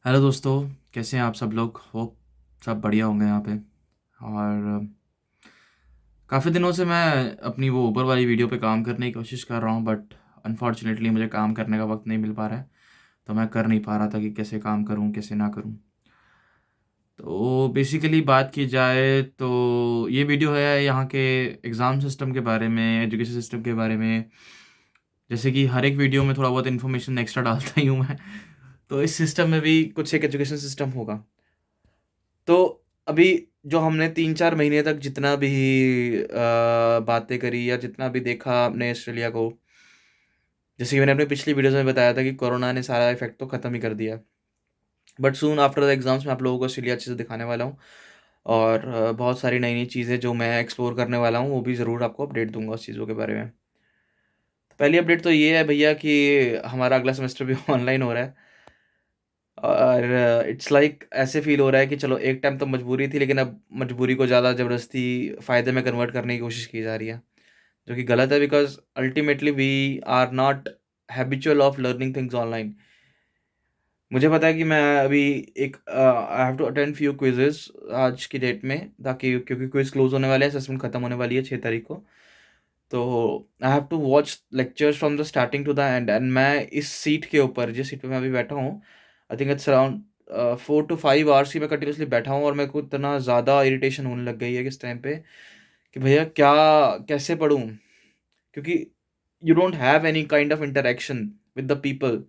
Hello दोस्तों, कैसे हैं आप सब लोग। होप सब बढ़िया होंगे यहाँ पे। और काफ़ी दिनों से मैं अपनी वो ऊबर वाली वीडियो पे काम करने की कोशिश कर रहा हूँ, बट अनफॉर्चुनेटली मुझे काम करने का वक्त नहीं मिल पा रहा है। तो मैं कर नहीं पा रहा था कि कैसे काम करूँ कैसे ना करूँ। तो बेसिकली बात की जाए तो ये वीडियो है यहाँ के एग्ज़ाम सिस्टम के बारे में, एजुकेशन सिस्टम के बारे में। जैसे कि हर एक वीडियो में थोड़ा बहुत इन्फॉर्मेशन एक्स्ट्रा डालता ही हूँ मैं। तो इस सिस्टम में भी कुछ एक एजुकेशन सिस्टम होगा। तो अभी जो हमने 3-4 महीने तक जितना भी बातें करी या जितना भी देखा आपने ऑस्ट्रेलिया को, जैसे कि मैंने अपनी पिछली वीडियोज़ में बताया था कि कोरोना ने सारा इफ़ेक्ट तो ख़त्म ही कर दिया। But soon after the exams मैं आप लोगों को ऑस्ट्रेलिया अच्छे से दिखाने वाला हूँ। और बहुत सारी नई-नई चीज़ें जो मैं एक्सप्लोर करने वाला हूँ, वो भी ज़रूर आपको अपडेट दूँगा उस चीज़ों के बारे में। तो पहली अपडेट तो ये है भैया कि हमारा अगला सेमेस्टर भी ऑनलाइन हो रहा है। और इट्स लाइक ऐसे फ़ील हो रहा है कि चलो एक टाइम तो मजबूरी थी, लेकिन अब मजबूरी को ज़्यादा ज़बरदस्ती फ़ायदे में कन्वर्ट करने की कोशिश की जा रही है, जो कि गलत है because ultimately we are not habitual of learning things online. मुझे पता है कि मैं अभी एक I have to attend few quizzes आज की डेट में, ताकि क्योंकि क्विज़ क्लोज़ होने वाले हैं, असेसमेंट खत्म होने वाली है 6 तारीख को। तो I have to watch lectures from the starting to the end मैं इस सीट के ऊपर, जिस सीट पे मैं अभी बैठा हूँ, I think it's around 4 to 5 hours की मैं कंटिन्यूअसली बैठा हूँ, और मेरे को इतना ज़्यादा इरिटेशन होने लग गई है इस टाइम पे कि भैया क्या कैसे पढूँ? क्योंकि you don't have any kind of interaction with the people.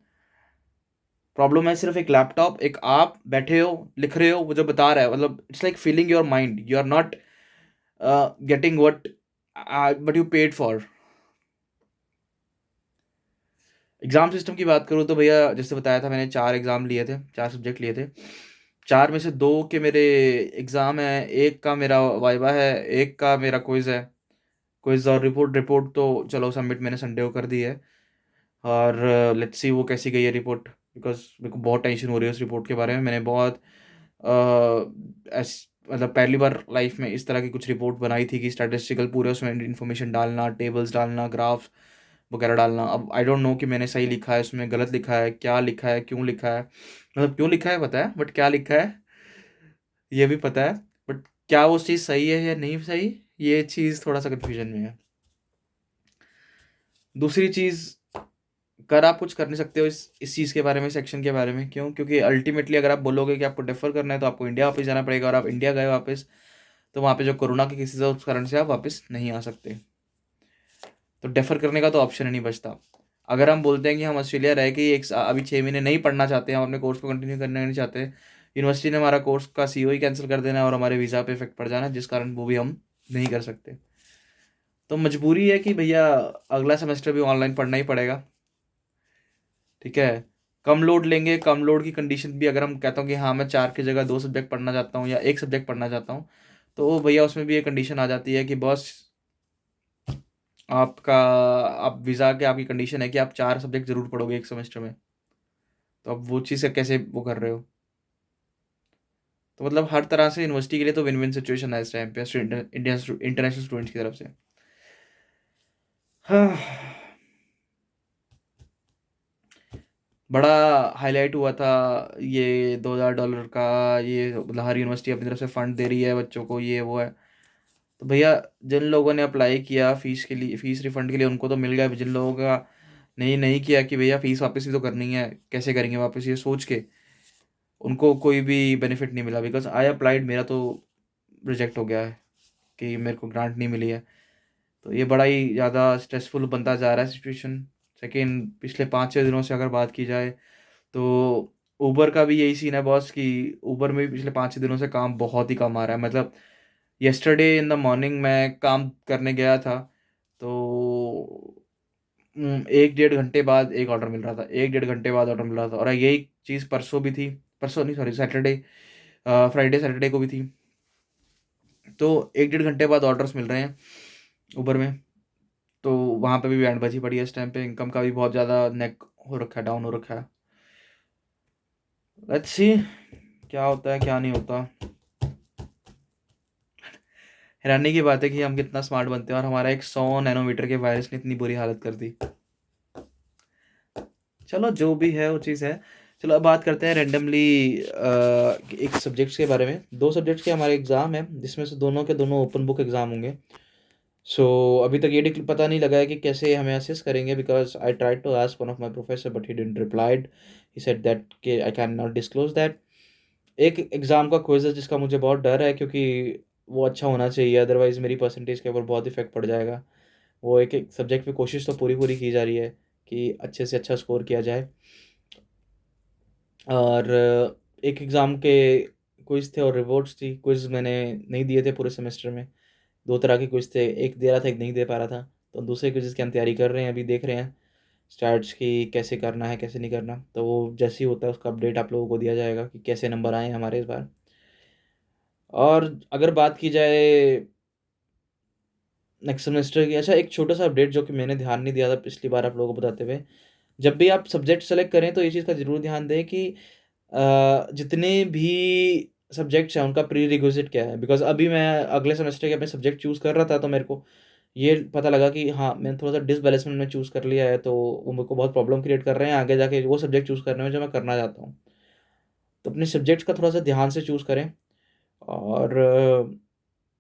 Problem है सिर्फ़ एक लैपटॉप, एक आप बैठे हो, लिख रहे हो, वो जो बता रहा है, मतलब it's like filling your mind, you are not getting what you paid for. Exam system की बात करूँ तो भैया जैसे बताया था, मैंने 4 एग्ज़ाम लिए थे, 4 सब्जेक्ट लिए थे। 4 में से 2 के मेरे एग्ज़ाम हैं, 1 का मेरा वाइवा है, 1 का मेरा क्विज़ है। क्विज़ और रिपोर्ट रिपोर्ट तो चलो सबमिट मैंने संडे को कर दी है। और लेट्स सी वो कैसी गई है रिपोर्ट, बिकॉज़ मेरे को बहुत टेंशन हो रही है उस रिपोर्ट के बारे में। मैंने बहुत मतलब पहली बार लाइफ़ में इस तरह की कुछ रिपोर्ट बनाई थी कि स्टैटिस्टिकल पूरे उसमें इन्फॉर्मेशन डालना, टेबल्स डालना, ग्राफ्स वगैरह डालना। अब आई डोंट नो कि मैंने सही लिखा है, उसमें गलत लिखा है, क्या लिखा है, क्यों लिखा है। मतलब क्यों लिखा है पता है, बट क्या लिखा है ये भी पता है। बट क्या वो चीज़ सही है या नहीं सही, ये चीज़ थोड़ा-सा कन्फ्यूज़न में है। दूसरी चीज़, कर आप कुछ कर नहीं सकते हो इस चीज़ के बारे में, सेक्शन के बारे में। क्यों? क्योंकि अल्टीमेटली अगर आप बोलोगे कि आपको डेफ़र करना है, तो आपको इंडिया वापस जाना पड़ेगा, और आप इंडिया गए वापस, तो वहाँ पे जो कोरोना के केसेज़ है, उस कारण से आप वापस नहीं आ सकते। तो डेफ़र करने का तो ऑप्शन ही नहीं बचता। अगर हम बोलते हैं कि हम ऑस्ट्रेलिया रह के ही अभी 6 महीने नहीं पढ़ना चाहते हैं, हम अपने कोर्स को कंटिन्यू करना नहीं चाहते, यूनिवर्सिटी ने हमारा कोर्स का सीओ ही कैंसल कर देना है और हमारे वीज़ा पे इफ़ेक्ट पड़ जाना है, जिस कारण वो भी हम नहीं कर सकते। तो मजबूरी है कि भैया अगला सेमेस्टर भी ऑनलाइन पढ़ना ही पड़ेगा, ठीक है? कम लोड लेंगे, कम लोड की कंडीशन भी अगर हम कहता हूँ कि हाँ, मैं 4 की जगह 2 सब्जेक्ट पढ़ना चाहता हूँ या 1 सब्जेक्ट पढ़ना चाहता हूँ, तो भैया उसमें भी ये कंडीशन आ जाती है कि बॉस आपका, आप वीज़ा के आपकी कंडीशन है कि आप 4 सब्जेक्ट ज़रूर पढ़ोगे 1 सेमेस्टर में। तो अब वो चीज़ कैसे वो कर रहे हो? तो मतलब हर तरह से यूनिवर्सिटी के लिए तो विन विन सिचुएशन है इस टाइम पे इंटरनेशनल स्टूडेंट्स की तरफ से। हाँ, बड़ा हाईलाइट हुआ था ये $2000 का, ये मतलब हर यूनिवर्सिटी अपनी तरफ से फंड दे रही है बच्चों को, ये वो है। तो भैया जिन लोगों ने अप्लाई किया फ़ीस के लिए, फ़ीस रिफ़ंड के लिए, उनको तो मिल गया। जिन लोगों का नहीं नहीं किया कि भैया फ़ीस वापस भी तो करनी है, कैसे करेंगे वापस ये सोच के, उनको कोई भी बेनिफिट नहीं मिला। बिकॉज़ आई अप्लाइड, मेरा तो रिजेक्ट हो गया है कि मेरे को ग्रांट नहीं मिली है। तो ये बड़ा ही ज़्यादा स्ट्रेसफुल बनता जा रहा है सिचुएशन। सेकंड, पिछले 5-6 दिनों से अगर बात की जाए तो उबर का भी यही सीन है बॉस, कि उबर में भी पिछले 5-6 दिनों से काम बहुत ही कम आ रहा है। मतलब यस्टरडे इन द मॉर्निंग मैं काम करने गया था, तो 1 डेढ़ घंटे बाद एक ऑर्डर मिल रहा था, 1 डेढ़ घंटे बाद ऑर्डर मिल रहा था। और यही चीज़ परसों भी थी, परसों नहीं सॉरी सैटरडे, फ्राइडे सैटरडे को भी थी। तो 1 डेढ़ घंटे बाद ऑर्डर्स मिल रहे हैं उबर में। तो वहाँ पे भी बैंड बजी पड़ी है इस टाइम पे, इनकम का भी बहुत ज़्यादा नेक हो रखा है, डाउन हो रखा है। लेट्स सी क्या होता है क्या नहीं होता। हैरानी की बात है कि हम कितना स्मार्ट बनते हैं और हमारा एक 100 नैनोमीटर के वायरस ने इतनी बुरी हालत कर दी। चलो जो भी है वो चीज़ है। चलो अब बात करते हैं रैंडमली एक सब्जेक्ट्स के बारे में। 2 सब्जेक्ट्स के हमारे एग्ज़ाम हैं, जिसमें से दोनों के दोनों ओपन बुक एग्ज़ाम होंगे। सो अभी तक ये पता नहीं लगा है कि कैसे हमें असेस करेंगे, because I tried to ask one of my professor but he didn't replied. He said that कि I can not disclose that. एक एग्ज़ाम का क्विज़ है जिसका मुझे बहुत डर है, क्योंकि वो अच्छा होना चाहिए, अदरवाइज़ मेरी परसेंटेज के ऊपर बहुत इफ़ेक्ट पड़ जाएगा। वो एक-एक सब्जेक्ट पे कोशिश तो पूरी-पूरी की जा रही है कि अच्छे से अच्छा स्कोर किया जाए। और एक एग्ज़ाम के क्विज़ थे और रिपोर्ट्स थी। क्विज़ मैंने नहीं दिए थे पूरे सेमेस्टर में। 2 तरह के क्विज़ थे, एक दे रहा था, एक नहीं दे पा रहा था। तो दूसरे क्विज़ की हम तैयारी कर रहे हैं, अभी देख रहे हैं स्टैट्स की कैसे करना है, कैसे नहीं करना। तो वो जैसे ही होता है उसका अपडेट आप लोगों को दिया जाएगा कि कैसे नंबर आए हैं हमारे इस बार। और अगर बात की जाए नेक्स्ट सेमेस्टर की, अच्छा एक छोटा-सा अपडेट जो कि मैंने ध्यान नहीं दिया था पिछली बार आप लोगों को बताते हुए। जब भी आप सब्जेक्ट सेलेक्ट करें तो ये चीज़ का ज़रूर ध्यान दें कि जितने भी सब्जेक्ट्स हैं उनका प्री रिक्विज़िट क्या है? बिकॉज़ अभी मैं अगले सेमेस्टर के अपने सब्जेक्ट चूज़ कर रहा था, तो मेरे को ये पता लगा कि हाँ, मैंने थोड़ा-सा डिसबैलेंसमेंट में चूज़ कर लिया है, तो वो मेरे को बहुत प्रॉब्लम क्रिएट कर रहे हैं आगे जाके वो सब्जेक्ट चूज़ करने में जो मैं करना चाहता हूँ। तो अपने सब्जेक्ट्स का थोड़ा-सा ध्यान से चूज़ करें, और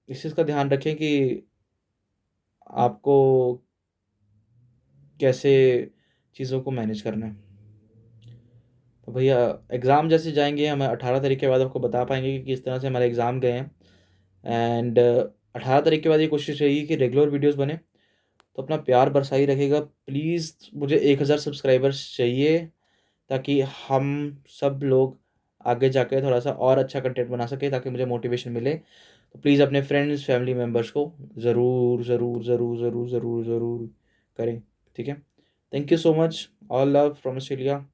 इस चीज़ का ध्यान रखें कि आपको कैसे चीज़ों को मैनेज करना है। तो भैया एग्ज़ाम जैसे जाएँगे, हम 18 तारीख के बाद आपको बता पाएँगे कि किस तरह से हमारे एग्ज़ाम गए हैं। एंड 18 तारीख के बाद ये कोशिश रहेगी कि रेगुलर वीडियोज़ बने। तो अपना प्यार बरसाए रखिएगा प्लीज़। मुझे 1000 सब्सक्राइबर्स चाहिए, ताकि हम सब लोग आगे जाके थोड़ा-सा और अच्छा कंटेंट बना सकें, ताकि मुझे मोटिवेशन मिले। तो प्लीज़ अपने फ्रेंड्स, फैमिली मेंबर्स को ज़रूर, ज़रूर, ज़रूर, ज़रूर, ज़रूर, ज़रूर करें, ठीक है? Thank you so much. All love from Australia.